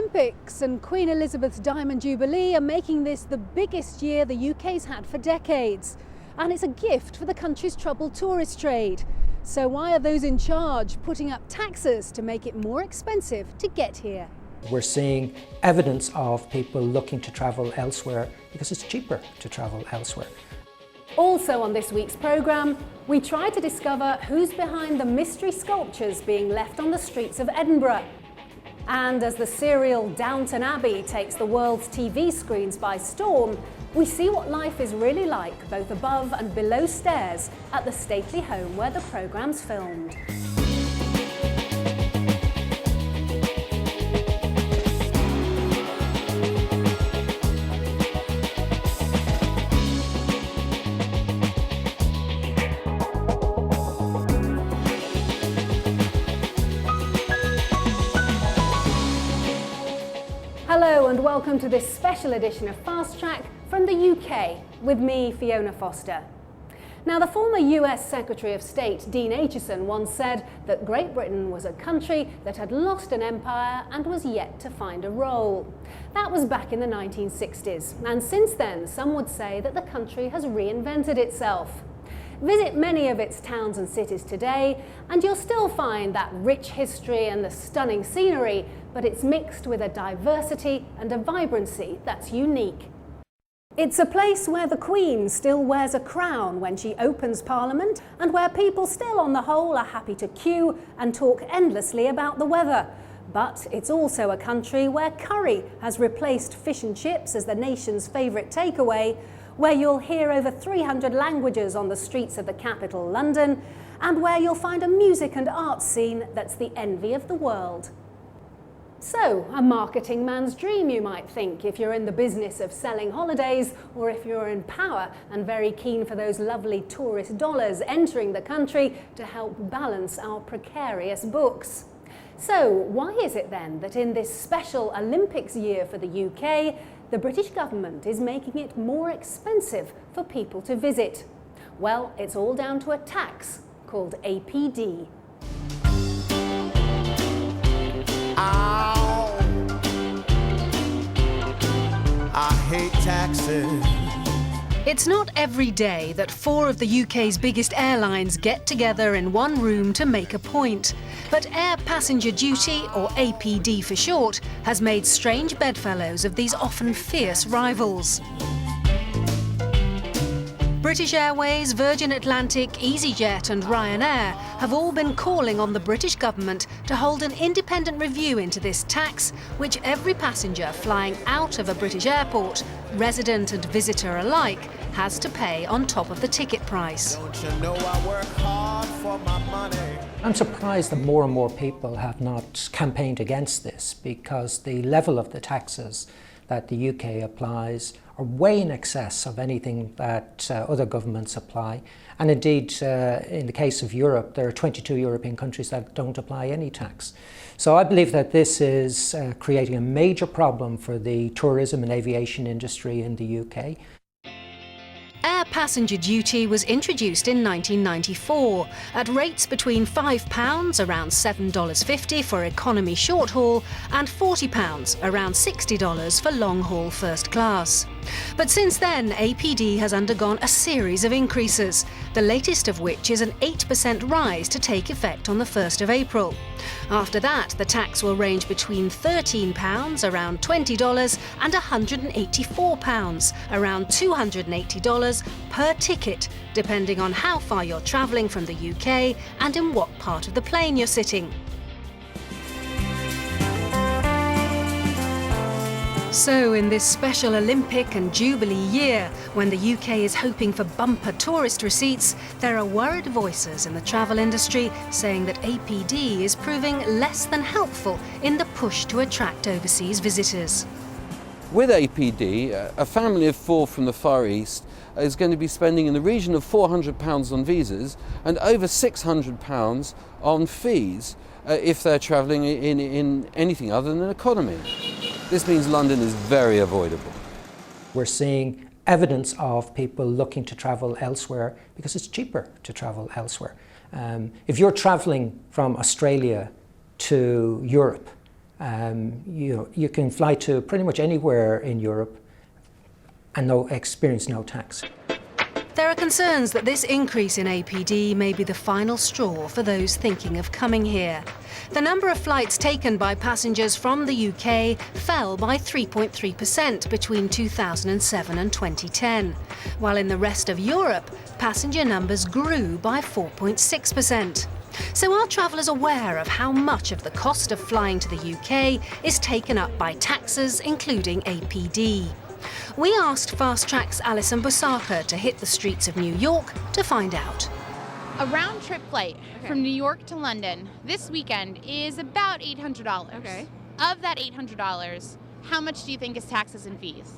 Olympics and Queen Elizabeth's Diamond Jubilee are making this the biggest year the UK's had for decades. And it's a gift for the country's troubled tourist trade. So why are those in charge putting up taxes to make it more expensive to get here? We're seeing evidence of people looking to travel elsewhere because it's cheaper to travel elsewhere. Also on this week's programme, we try to discover who's behind the mystery sculptures being left on the streets of Edinburgh. And as the serial Downton Abbey takes the world's TV screens by storm, we see what life is really like both above and below stairs at the stately home where the programme's filmed. Hello and welcome to this special edition of Fast Track from the UK with me, Fiona Foster. Now, the former US Secretary of State, Dean Acheson, once said that Great Britain was a country that had lost an empire and was yet to find a role. That was back in the 1960s, and since then some would say that the country has reinvented itself. Visit many of its towns and cities today and you'll still find that rich history and the stunning scenery, but it's mixed with a diversity and a vibrancy that's unique. It's a place where the Queen still wears a crown when she opens Parliament and where people still on the whole are happy to queue and talk endlessly about the weather. But it's also a country where curry has replaced fish and chips as the nation's favourite takeaway, where you'll hear over 300 languages on the streets of the capital, London, and where you'll find a music and arts scene that's the envy of the world. So, a marketing man's dream, you might think, if you're in the business of selling holidays, or if you're in power and very keen for those lovely tourist dollars entering the country to help balance our precarious books. So, why is it then that in this special Olympics year for the UK, the British government is making it more expensive for people to visit? Well, it's all down to a tax called APD. Ow. I hate taxes. It's not every day that 4 of the UK's biggest airlines get together in one room to make a point. But Air Passenger Duty, or APD for short, has made strange bedfellows of these often fierce rivals. British Airways, Virgin Atlantic, EasyJet and Ryanair have all been calling on the British government to hold an independent review into this tax, which every passenger flying out of a British airport, resident and visitor alike, has to pay on top of the ticket price. Don't you know I work hard for my money? I'm surprised that more and more people have not campaigned against this because the level of the taxes that the UK applies are way in excess of anything that other governments apply. And indeed, in the case of Europe, there are 22 European countries that don't apply any tax. So I believe that this is creating a major problem for the tourism and aviation industry in the UK. Air Passenger Duty was introduced in 1994 at rates between £5, around $7.50 for economy short haul, and £40, around $60 for long haul first class. But since then, APD has undergone a series of increases, the latest of which is an 8% rise to take effect on the 1st of April. After that, the tax will range between £13, around $20, and £184, around $280 per ticket, depending on how far you're travelling from the UK and in what part of the plane you're sitting. So in this special Olympic and Jubilee year, when the UK is hoping for bumper tourist receipts, there are worried voices in the travel industry saying that APD is proving less than helpful in the push to attract overseas visitors. With APD, a family of 4 from the Far East is going to be spending in the region of £400 on visas and over £600 on fees if they're travelling in anything other than an economy. This means London is very avoidable. We're seeing evidence of people looking to travel elsewhere because it's cheaper to travel elsewhere. If you're travelling from Australia to Europe, You can fly to pretty much anywhere in Europe and experience no tax. There are concerns that this increase in APD may be the final straw for those thinking of coming here. The number of flights taken by passengers from the UK fell by 3.3% between 2007 and 2010, while in the rest of Europe, passenger numbers grew by 4.6%. So are travellers aware of how much of the cost of flying to the UK is taken up by taxes, including APD? We asked Fast Track's Alison Busaka to hit the streets of New York to find out. A round-trip flight from New York to London this weekend is about $800. Okay. Of that $800, how much do you think is taxes and fees?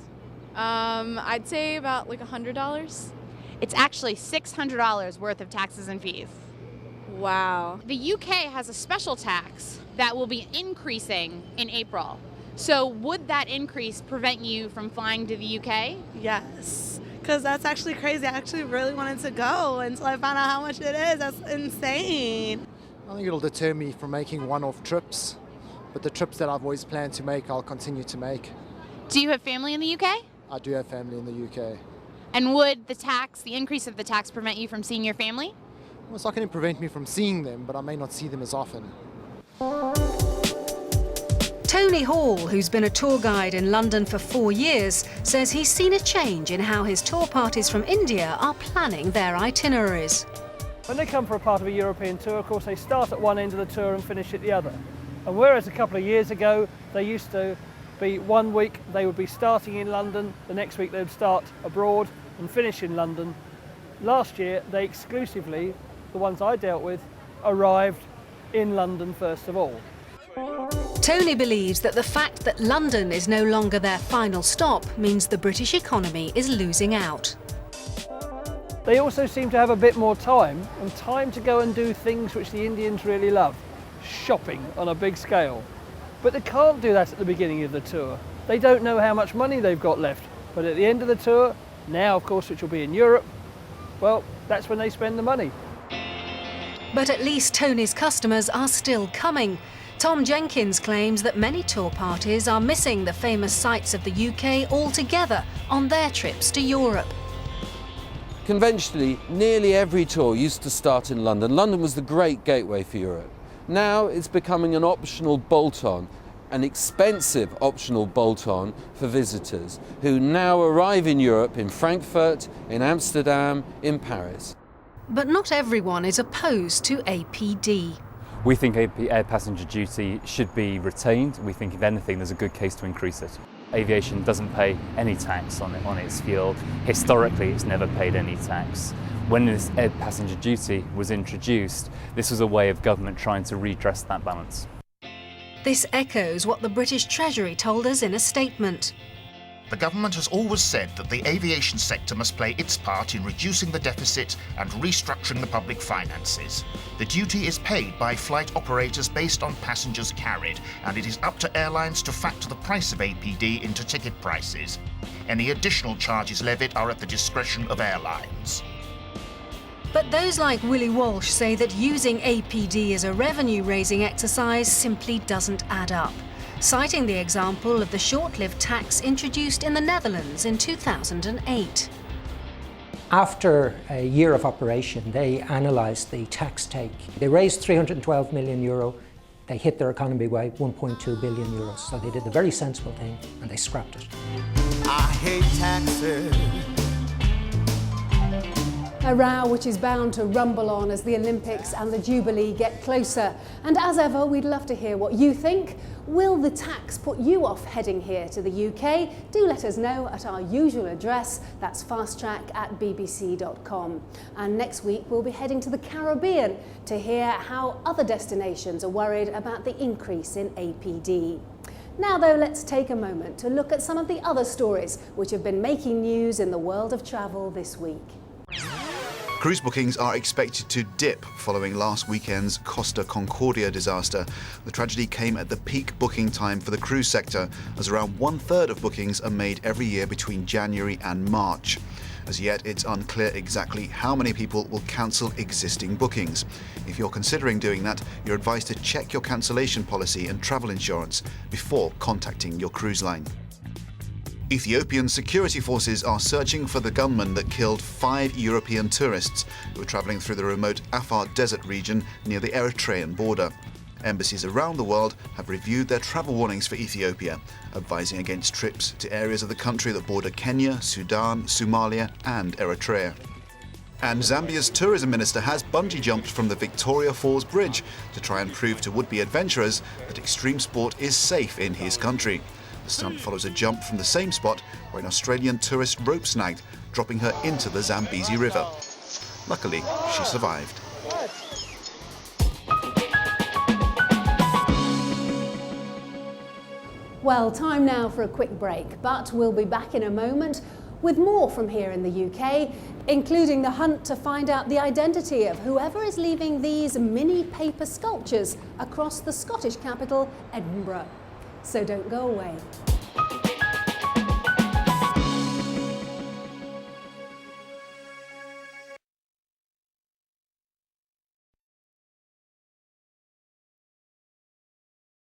I'd say about like $100. It's actually $600 worth of taxes and fees. Wow. The UK has a special tax that will be increasing in April. So would that increase prevent you from flying to the UK? Yes, because that's actually crazy. I actually really wanted to go until I found out how much it is. That's insane. I think it'll deter me from making one-off trips, but the trips that I've always planned to make, I'll continue to make. Do you have family in the UK? I do have family in the UK. And would the increase of the tax prevent you from seeing your family? Well, it's not going to prevent me from seeing them, but I may not see them as often. Tony Hall, who's been a tour guide in London for 4 years, says he's seen a change in how his tour parties from India are planning their itineraries. When they come for a part of a European tour, of course, they start at one end of the tour and finish at the other. And whereas a couple of years ago, they used to be 1 week, they would be starting in London, the next week they would start abroad and finish in London. Last year, they exclusively, the ones I dealt with, arrived in London first of all. Tony believes that the fact that London is no longer their final stop means the British economy is losing out. They also seem to have a bit more time, and time to go and do things which the Indians really love. Shopping on a big scale. But they can't do that at the beginning of the tour. They don't know how much money they've got left. But at the end of the tour, now of course, which will be in Europe, well, that's when they spend the money. But at least Tony's customers are still coming. Tom Jenkins claims that many tour parties are missing the famous sights of the UK altogether on their trips to Europe. Conventionally, nearly every tour used to start in London. London was the great gateway for Europe. Now it's becoming an optional bolt-on, an expensive optional bolt-on for visitors who now arrive in Europe, in Frankfurt, in Amsterdam, in Paris. But not everyone is opposed to APD. We think air passenger duty should be retained. We think, if anything, there's a good case to increase it. Aviation doesn't pay any tax on its fuel. Historically, it's never paid any tax. When this air passenger duty was introduced, this was a way of government trying to redress that balance. This echoes what the British Treasury told us in a statement. The government has always said that the aviation sector must play its part in reducing the deficit and restructuring the public finances. The duty is paid by flight operators based on passengers carried, and it is up to airlines to factor the price of APD into ticket prices. Any additional charges levied are at the discretion of airlines. But those like Willie Walsh say that using APD as a revenue-raising exercise simply doesn't add up, citing the example of the short-lived tax introduced in the Netherlands in 2008. After a year of operation, they analysed the tax take. They raised €312 million. They hit their economy by €1.2 billion. So they did the very sensible thing and they scrapped it. I hate taxes. A row which is bound to rumble on as the Olympics and the Jubilee get closer. And as ever, we'd love to hear what you think. Will the tax put you off heading here to the UK? Do let us know at our usual address, that's fasttrack@bbc.com. And next week we'll be heading to the Caribbean to hear how other destinations are worried about the increase in APD. Now though, let's take a moment to look at some of the other stories which have been making news in the world of travel this week. Cruise bookings are expected to dip following last weekend's Costa Concordia disaster. The tragedy came at the peak booking time for the cruise sector, as around 1/3 of bookings are made every year between January and March. As yet, it's unclear exactly how many people will cancel existing bookings. If you're considering doing that, you're advised to check your cancellation policy and travel insurance before contacting your cruise line. Ethiopian security forces are searching for the gunman that killed 5 European tourists who were travelling through the remote Afar desert region near the Eritrean border. Embassies around the world have reviewed their travel warnings for Ethiopia, advising against trips to areas of the country that border Kenya, Sudan, Somalia and Eritrea. And Zambia's tourism minister has bungee jumped from the Victoria Falls Bridge to try and prove to would-be adventurers that extreme sport is safe in his country. The stunt follows a jump from the same spot where an Australian tourist rope snagged, dropping her into the Zambezi River. Luckily, she survived. Well, time now for a quick break, but we'll be back in a moment with more from here in the UK, including the hunt to find out the identity of whoever is leaving these mini paper sculptures across the Scottish capital, Edinburgh. So don't go away.